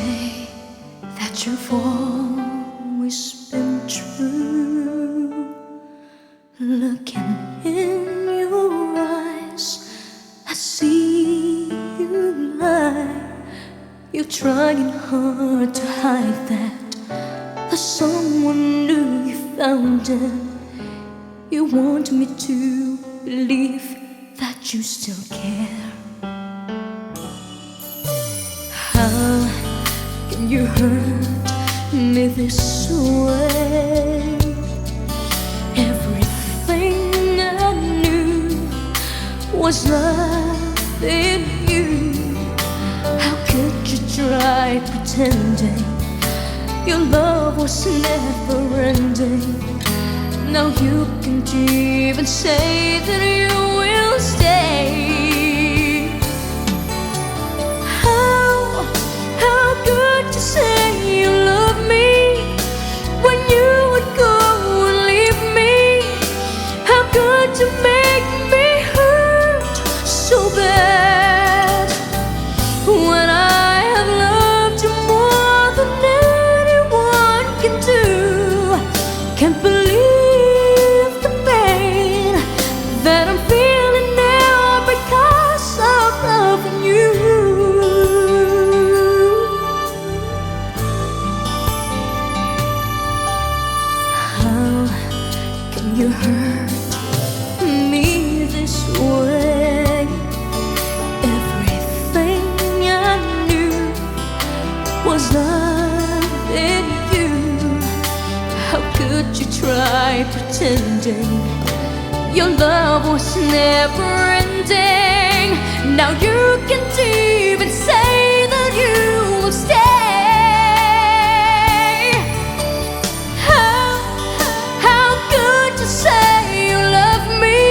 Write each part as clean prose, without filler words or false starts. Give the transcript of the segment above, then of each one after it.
say that you've always been true. Looking in your eyes, I see you lie. You're trying hard to hide that there's someone new you found, and you want me to believe that you still care. How can you hurt me this way? Everything I knew was love in you. How could you try pretending your love was never ending? Now you can't even say that you will stay. How could you say you love me when you would go and leave me? How could you make me hurt so bad when I have loved you more than anyone can do? Can't believe the pain that I'm feeling now because of loving you. How can you hurt me this way? Everything I knew was love in you. How could you try pretending your love was never ending? Now you can't even say that you will stay. How could you say you love me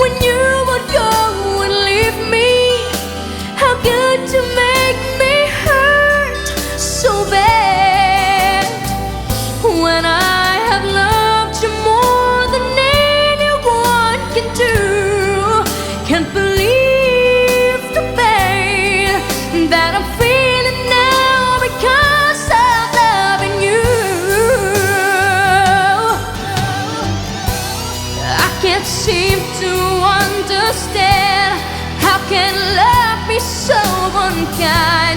when you would go and leave me? How could you make me hurt so bad when I have loved you more than anyone can do? Can't believe the pain that I'm feeling now because of loving you. I can't seem to understand how can love be so unkind.